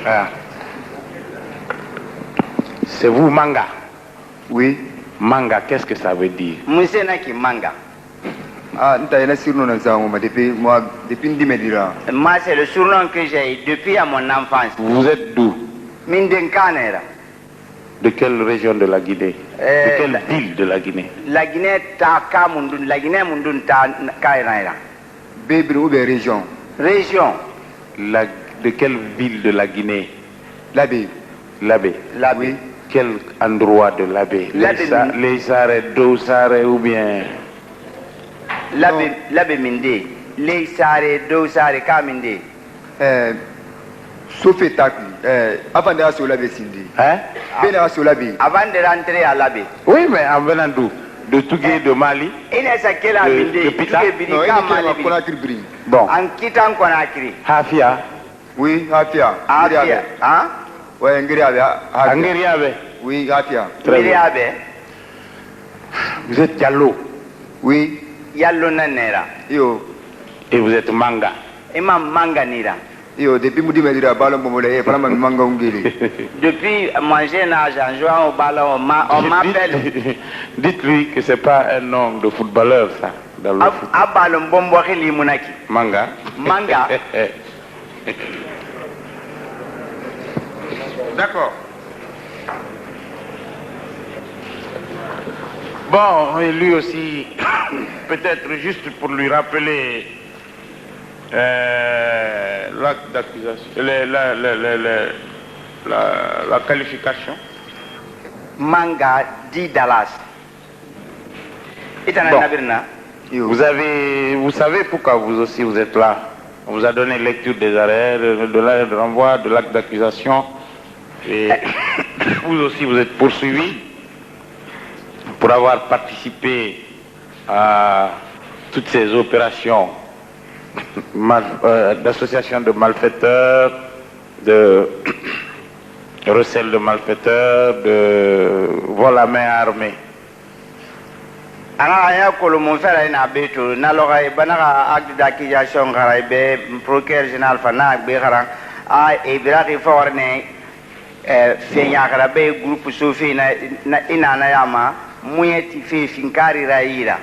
Ah. C'est vous, Manga? Oui. Manga, qu'est-ce que ça veut dire? Monsieur Naki Manga. Ah, depuis Ndimedira. Moi, c'est le surnom que j'ai depuis à mon enfance. Vous êtes d'où? Mindenkanera. De quelle région de la Guinée? De quelle ville de la Guinée? La Guinée ta Kamundun, la Guinée Mundun ta Kairaira. Bébé ou bien région? Région. De quelle ville de la Guinée? L'abbé. L'abbé. Oui. Quel endroit de l'abbé? Les Sarés, Dosare ou bien? L'abbé Minde. Les Sarés, Dosare, Kaminde. Sauf étacle. Avant de sur l'abbé Sindi. Hein? Sur l'abbé. Avant de rentrer à l'abbé. Oui, mais en venant d'où? De Tougué, de Mali? De Pita? Bon. En quittant Conakry. Hafia? Oui, Hafia. Hafia. Hein? Oui, Angeriabe? Oui, Hafia. Très bien. Vous êtes Diallo? Oui. Yallo Nanera. Yo. Et vous êtes Manga? Imam Manga Nira. Yo, depuis Moudimedira, Ballon Bomolé, vraiment Manga Ungiri. Depuis mon jeune âge, en jouant au ballon, on m'appelle. Dites-lui que c'est pas un nom de footballeur, ça. Dans le foot. Ballon Bomboki Munaki. Manga? Manga. D'accord. Bon, et lui aussi, peut-être juste pour lui rappeler l'acte d'accusation, la qualification. Manga dit Dallas. Bon. Vous savez pourquoi vous aussi vous êtes là. On vous a donné lecture des arrêts, de l'arrêt de renvoi, de l'acte d'accusation. Et vous aussi vous êtes poursuivi pour avoir participé à toutes ces opérations d'association de malfaiteurs, de recel de vol à main armée. Aya kolo mon frère ina beto na loga banaka acte d'accusation garaibe procureur général fana be garan a ibrahim fawarne fenya garabe groupe sofi na ina na yama muyeti fe finkari raira.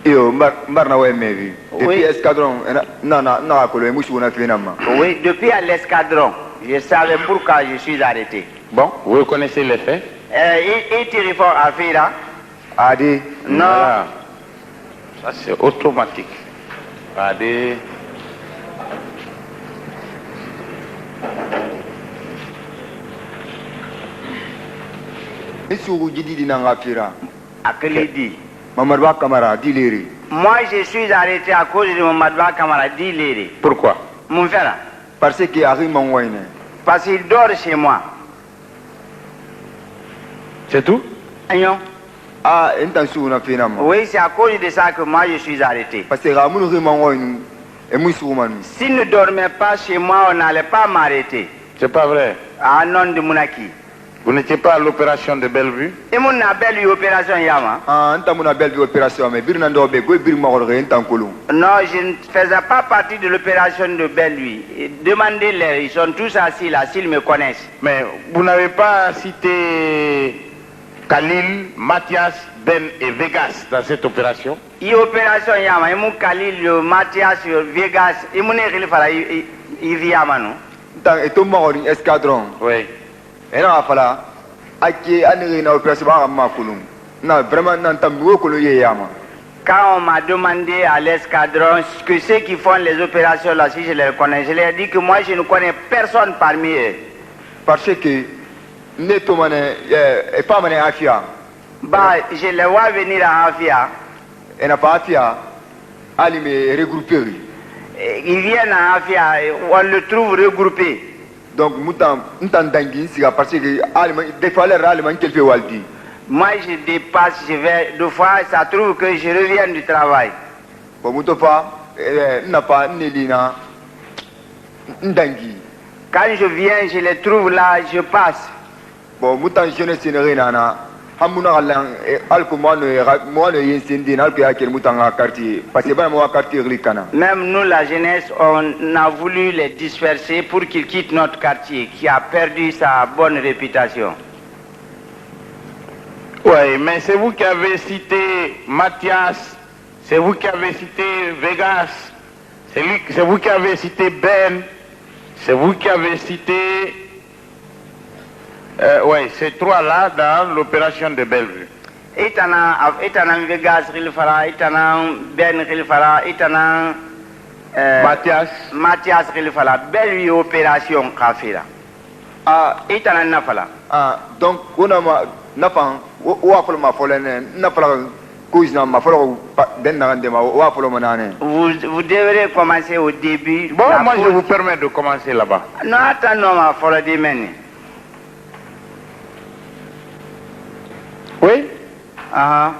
Yo mbar na mevi depuis escadron non kolo musu na finama. Oui, depuis à l'escadron, je savais pourquoi je suis arrêté. Bon, vous connaissez les faits? Et tu réformes à Fira? Adi. Non. Voilà. Ça c'est automatique. Adi. Isu jidi nanga Fira. Akelidi. Mamadou Kamara Dileri. Moi je suis arrêté à cause de Mamadou Kamara Dileri. Pourquoi? Mon frère. Parce qu'il arrive mon wine. Parce qu'il dort chez moi. C'est tout? Agnon. Ah, intention na finama. Oui, c'est à cause de ça que moi je suis arrêté. Parce que Ramoun Rimon wine et Moussouman. S'il ne dormait pas chez moi, on n'allait pas m'arrêter. C'est pas vrai. À nom de Mounaki. Vous n'étiez pas à l'opération de Bellevue? Et mon appel opération Yama. Ah, on a belle opération, mais Birnando Bego, Birmore, en Colomb. Non, je ne faisais pas partie de l'opération de Bellevue. Demandez-leur, ils sont tous assis là, s'ils me connaissent. Mais vous n'avez pas cité Khalil, Mathias, Ben et Vegas dans cette opération? Et opération Yama, et mon Khalil, Mathias, Vegas, et mon Eril Fara, il vit Yama, non? Et tout mort en escadron. Oui. Et là, il fallait qu'il y ait une opération à Makoulou. Non, vraiment, non, t'as mieux que le Yama. Quand on m'a demandé à l'escadron que ceux qui font les opérations là, si je les connais, je leur ai dit que moi je ne connais personne parmi eux. Parce que Netomane et pas Mané Afia. Bah, je les vois venir à Afia. Et n'a pas Afia, Ali me regroupé. Ils viennent à Afia, on le trouve regroupé. Donc, Moutan Dangui, c'est parce que des fois, les Allemands qui fait Waldi. Moi, je dépasse, je vais, deux fois, ça trouve que je reviens du travail. Bon, Moutofa, n'a pas Nélina Ndangui. Quand je viens, je les trouve là, je passe. Bon, Moutan jeunesse, c'est Renana. hamuna galan alkumano moano yensindi alku ya kel mutanga quartier parce que ba mo quartier rikana. Même nous, la jeunesse, on a voulu les disperser pour qu'ils quittent notre quartier qui a perdu sa bonne réputation. Oui, mais c'est vous qui avez cité Mathias, c'est vous qui avez cité Vegas, c'est vous qui avez cité Ben, c'est vous qui avez cité... oui, ces trois-là dans l'opération de Bellevue. Itana Vegas Rilfara, Itana Ben Rilfara, Itana Mathias Rilfara, Bellevue opération Kafira. Ah, Itana Nafala. Ah, donc on a nafan o afolo ma folene nafala kuisna ma folo den na ndema o afolo manane. Vous devrez commencer au début. Bon, moi je vous permets de commencer là-bas. Non, attends, ma folo de meni. Oui? Ah.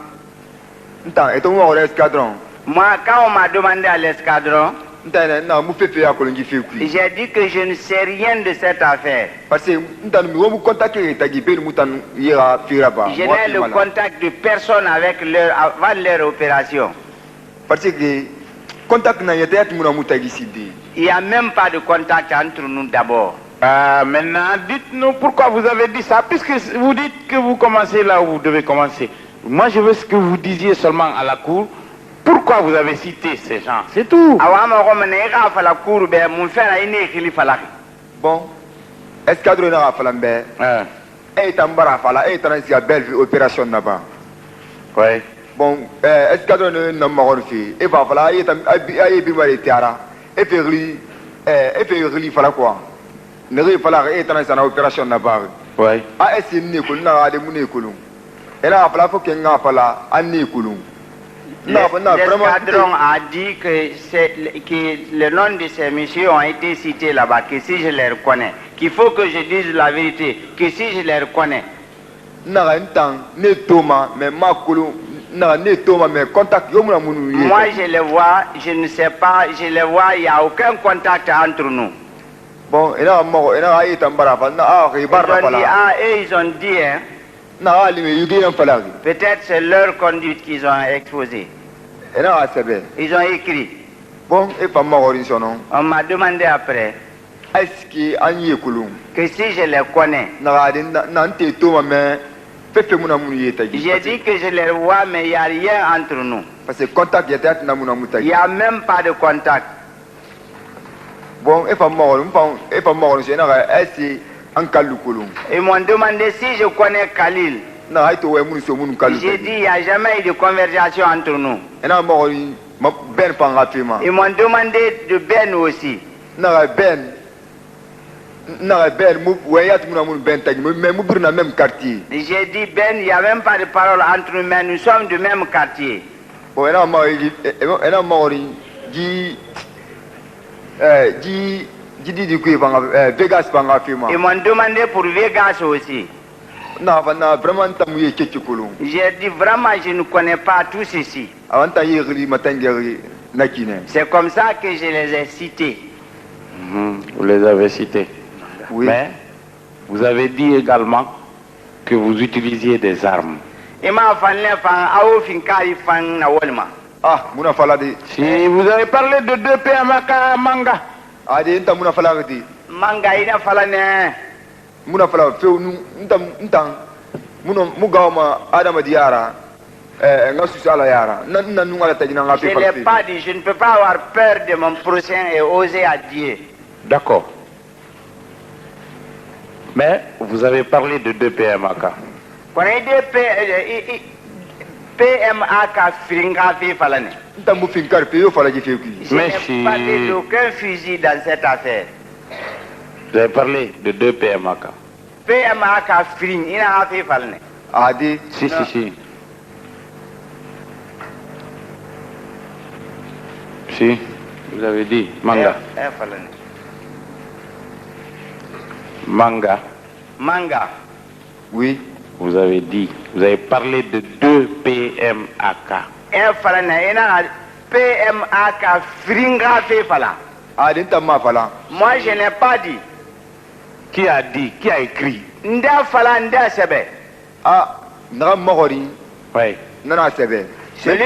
Nta eto mo ore escadron. Moi, quand on m'a demandé à l'escadron, Nta na mu fefe ya kolongi fekui. j'ai dit que je ne sais rien de cette affaire. Parce que nta mi wo mu contacter tagi pe mutan yera fira ba. Je n'ai le contact de personne avec avant leur opération. Parce que contact na yete ati muna mutagi sidi. Il n'y a même pas de contact entre nous d'abord. Maintenant, dites-nous pourquoi vous avez dit ça, puisque vous dites que vous commencez là où vous devez commencer. Moi, je veux ce que vous disiez seulement à la cour. Pourquoi vous avez cité ces gens? C'est tout. Bon, escadron na falambe. Et tambara fala et transia belle opération là-bas. Oui. Bon, escadron na magon fi. Et va fala et ay bi mari tiara. Et fait fala quoi? Ne ri fala et transia na opération là-bas. Oui. Ah est ni ko na ade mu ne kulun. Et là fala faut que nga fala an ni kulun. L'escadron a dit que le nom de ces messieurs ont été cités là-bas, que si je les reconnais, qu'il faut que je dise la vérité, que si je les reconnais. Moi, je les vois, je ne sais pas, je les vois, il n'y a aucun contact entre nous. Bon, ils ont dit, hein, peut-être c'est leur conduite qu'ils ont exposée. Ils ont écrit. Bon, on m'a demandé après que si je les connais. J'ai dit que je les vois, mais il n'y a rien entre nous. Parce que contact, il n'y a même pas de contact. Bon, ils m'ont demandé si je connais Khalil. J'ai dit il n'y a jamais eu de conversation entre nous. Ils m'ont demandé de Ben aussi. J'ai dit Ben, il n'y a même pas de parole entre nous, mais nous sommes du même quartier. Ils m'ont demandé pour Vegas aussi. J'ai dit vraiment je ne connais pas tout ceci. C'est comme ça que je les ai cités. Vous les avez cités. Oui. Mais vous avez dit également que vous utilisiez des armes. Si vous avez parlé de 2 PMAK Manga. Manga ina falane. Je n'ai pas dit, je ne peux pas avoir peur de mon prochain et oser à Dieu. D'accord. Mais vous avez parlé de 2 PMAK. Quand il dit PMAK Fringafi Falane. Je n'ai parlé d'aucun fusil dans cette affaire. Vous avez parlé de 2 PMAK. PMAK Fring, il a fait Falane. Si. Si, vous avez dit Manga. Manga. Oui. Vous avez dit, vous avez parlé de 2 PMAK. PMAK Fringa Fefala. Moi je n'ai pas dit. Qui a dit? Qui a écrit? Nda Fala Nda Sebe. n'a mogori Oui. nana sebe Celui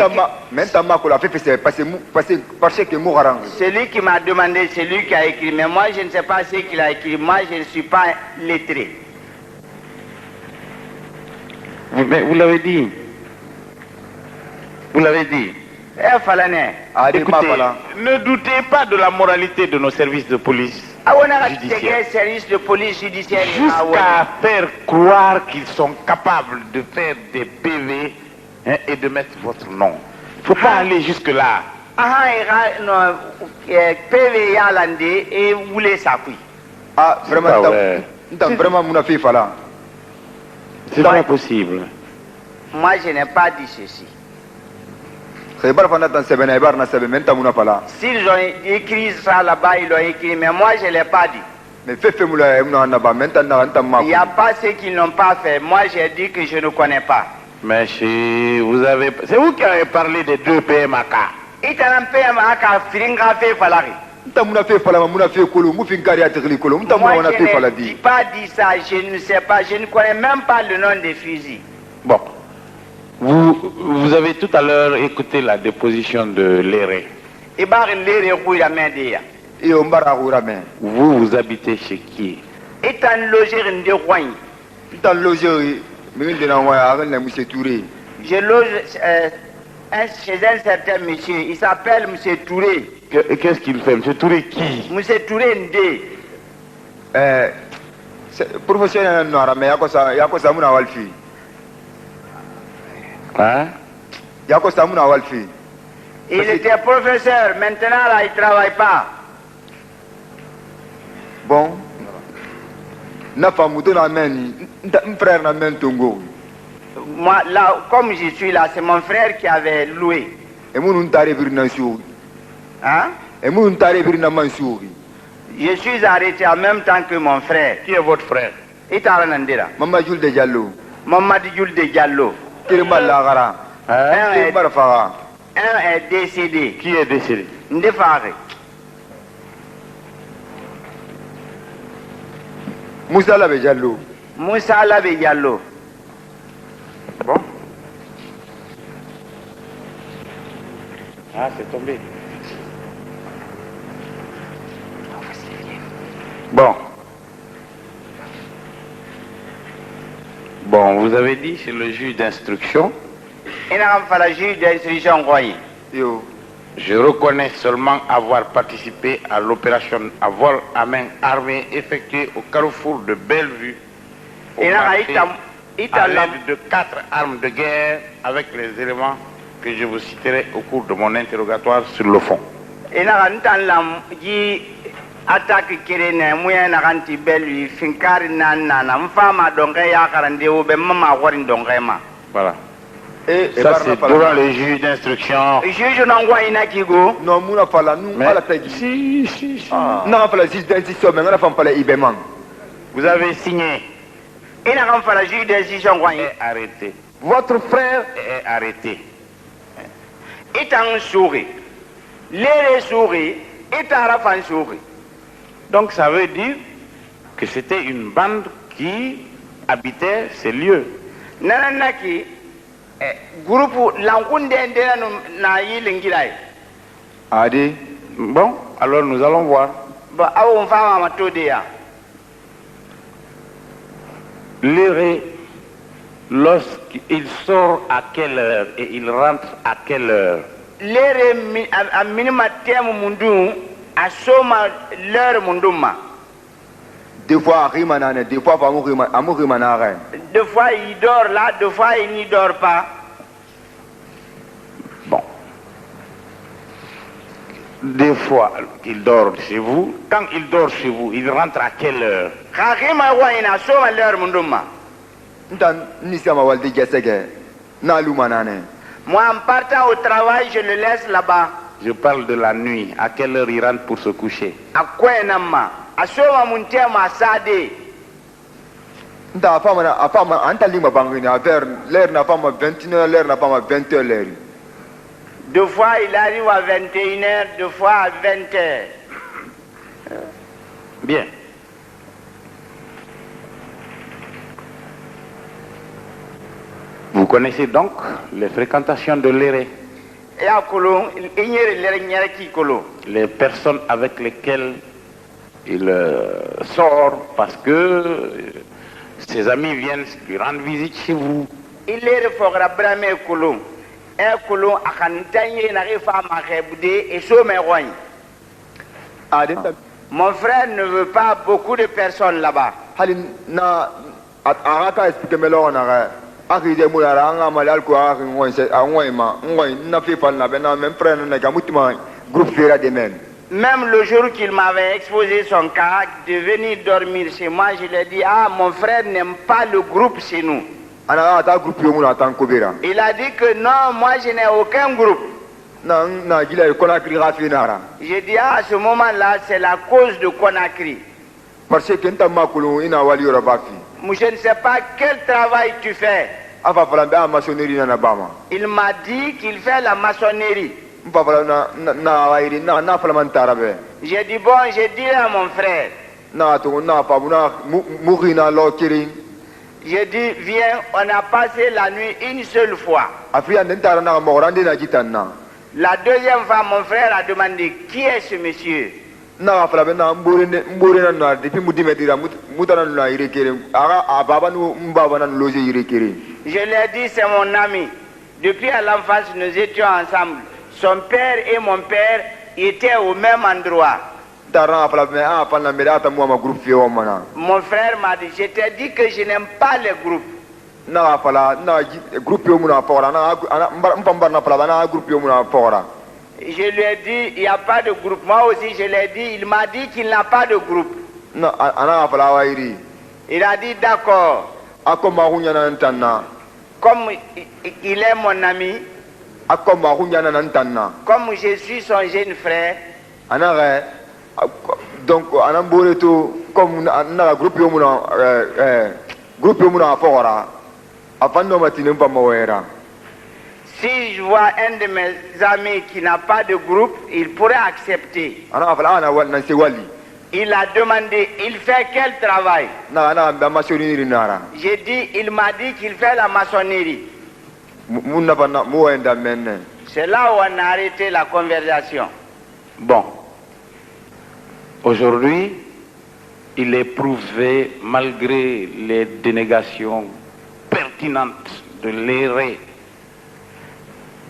maintenant ko la fait c'est parce que mourant Celui qui m'a demandé, c'est lui qui a écrit. Mais moi, je ne sais pas ce qu'il a écrit. Moi, je ne suis pas lettré. Mais vous l'avez dit. Vous l'avez dit. Eh, Falane. Écoutez, ne doutez pas de la moralité de nos services de police. Judiciaire. Service de police judiciaire. Jusqu'à faire croire qu'ils sont capables de faire des PV hein, et de mettre votre nom. Il ne faut pas aller jusque-là. PV Yalande et vous les sapui. Ah, vraiment, mon affaire, voilà. C'est pas possible. Moi, je n'ai pas dit ceci. S'ils ont écrit ça là-bas, ils l'ont écrit, mais moi, je ne l'ai pas dit. Mais il n'y a pas ceux qui ne l'ont pas fait. Moi, j'ai dit que je ne connais pas. Mais c'est vous qui avez parlé des 2 PMAK. Il y a un PMAK, moi, je n'ai pas dit ça, je ne sais pas, je ne connais même pas le nom des fusils. Bon, vous avez tout à l'heure écouté la déposition de Léré. Vous habitez chez qui? Je loge chez un certain monsieur, il s'appelle M. Touré. Qu'est-ce qu'il fait? M. Touré qui? M. Touré Ndé. Professionnel noir, mais Yakosa Muna Walfi. Hein? Yakosa Muna Walfi. Il était professeur, maintenant là, il ne travaille pas. Bon. Na famuto na meni, un frère na men tongo. Moi, là, comme je suis là, c'est mon frère qui avait loué. Et mon untare birna souri. Hein? Et mon untare birna mansouri. Je suis arrêté en même temps que mon frère. Qui est votre frère? Itaranandira. Mama Jules de Diallo. Mamadou Jules de Diallo. Kirma Lagara. Un est décédé. Qui est décédé? Ndefare. Moussa Labe Diallo. Moussa Labe Diallo. Bon. Ah, c'est tombé. Bon. Bon, vous avez dit c'est le juge d'instruction. Je reconnais seulement avoir participé à l'opération à vol à main armée effectuée au carrefour de Bellevue. À l'aide de 4 armes de guerre avec les éléments que je vous citerai au cours de mon interrogatoire sur le fond. Attaque kirene muya na kanti belu finkari nana mfama donge ya karande ube mama warin donge ma. Voilà. Et ça c'est devant le juge d'instruction. Juge n'envoie ina kigo. Non muna fala nous ala tagi. Si. Non fala juge d'instruction mais on a fait fala ibemang. Vous avez signé. Il n'a pas fait la juge d'instruction est arrêté. Votre frère est arrêté. Il est en souris. Les souris, il est en souris. Donc ça veut dire que c'était une bande qui habitait ces lieux. Nananaki, groupe l'ankunde na yilingirai. Adi. Bon, alors nous allons voir. Bah, on va m'attendre. Léré, lorsqu'il sort à quelle heure et il rentre à quelle heure? Léré, à minima terme mundu. L'heure munduma. Des fois Rimanane, des fois Rimanare. Deux fois il dort là, deux fois il n'y dort pas. Bon. Des fois il dort chez vous. Quand il dort chez vous, il rentre à quelle heure? L'heure munduma. Moi en partant au travail, je le laisse là-bas. Je parle de la nuit. À quelle heure il rentre pour se coucher? À quoi nama? À ce moment ma sade. Deux fois il arrive à 21h, deux fois à 20h. Bien. connaissez donc les fréquentations de l'éré. Les personnes avec lesquelles il sort parce que ses amis viennent lui rendre visite chez vous. Mon frère ne veut pas beaucoup de personnes là-bas. Même le jour qu'il m'avait exposé son cas de venir dormir chez moi, je lui ai dit, ah, mon frère n'aime pas le groupe chez nous. Il a dit que non, moi je n'ai aucun groupe. J'ai dit, ah, à ce moment-là, c'est la cause de Conakry. Je ne sais pas quel travail tu fais. Il m'a dit qu'il fait la maçonnerie. J'ai dit, bon, je dirai à mon frère. J'ai dit, viens, on a passé la nuit une seule fois. La deuxième fois, mon frère a demandé, qui est ce monsieur? Je lui ai dit, c'est mon ami. Depuis à l'enfance, nous étions ensemble. Son père et mon père étaient au même endroit. Mon frère m'a dit, je t'ai dit que je n'aime pas les groupes. Je lui ai dit, il n'y a pas de groupe. Moi aussi, je l'ai dit, il m'a dit qu'il n'a pas de groupe. Il a dit, d'accord. Comme il est mon ami, comme je suis son jeune frère, donc comme si je vois un de mes amis qui n'a pas de groupe, il pourrait accepter. Il a demandé, il fait quel travail? J'ai dit, il m'a dit qu'il fait la maçonnerie. C'est là où on a arrêté la conversation. Bon, aujourd'hui, il est prouvé, malgré les dénégations pertinentes de l'éré,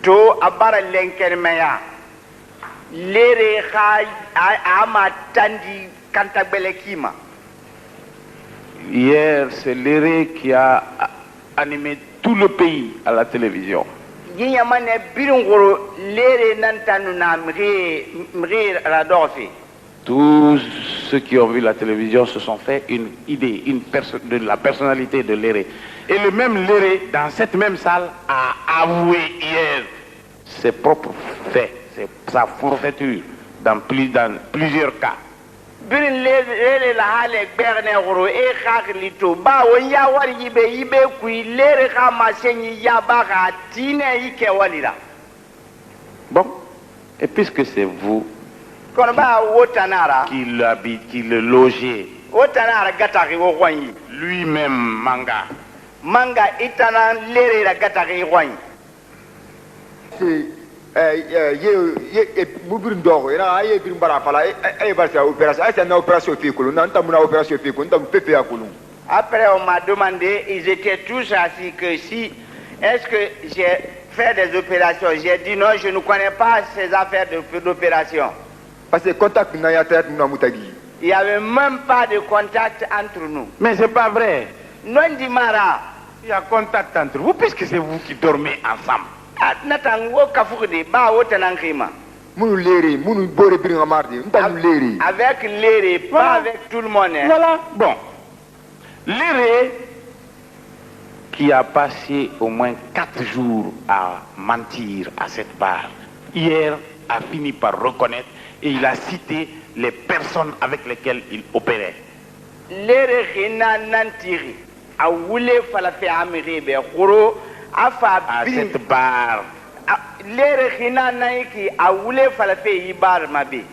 to abara lenkermeya lere khay ama tandi kantagbele kima. Hier, c'est l'éré qui a animé tout le pays à la télévision. Tous ceux qui ont vu la télévision se sont fait une idée de la personnalité de l'éré. Et le même l'éré, dans cette même salle, a avoué hier ses propres faits, sa forfaiture dans plusieurs cas. Bon, et puisque c'est vous qui le logez, lui-même Manga, après on m'a demandé, ils étaient tous assis, que si, est-ce que j'ai fait des opérations? J'ai dit non, je ne connais pas ces affaires d'opération. Parce que contact, il n'y avait même pas de contact entre nous. Mais c'est pas vrai. Non, Dimara. Il y a contact entre vous puisque c'est vous qui dormez ensemble. Avec l'éré, pas avec tout le monde. Hein. Voilà, bon. L'éré qui a passé au moins 4 jours à mentir à cette barre, hier a fini par reconnaître et il a cité les personnes avec lesquelles il opérait. L'éré Rina Nantiri a voulu faire à cette barre. L'éré Rina Naiki a voulu faire Ibar Mabi.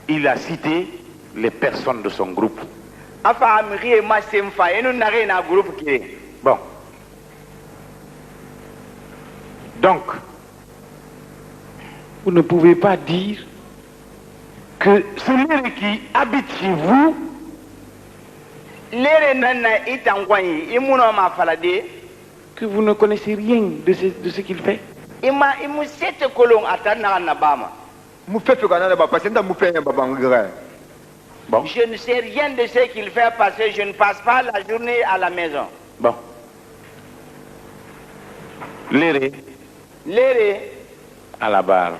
Il a cité les personnes de son groupe. Afa amiri ma semfa et nous n'avons na groupe qui. Bon. Donc, vous ne pouvez pas dire que celui qui habite chez vous, que vous ne connaissez rien de ce qu'il fait. Bon. Je ne sais rien de ce qu'il fait parce que je ne passe pas la journée à la maison. Bon. L'éré L'éré à la barre.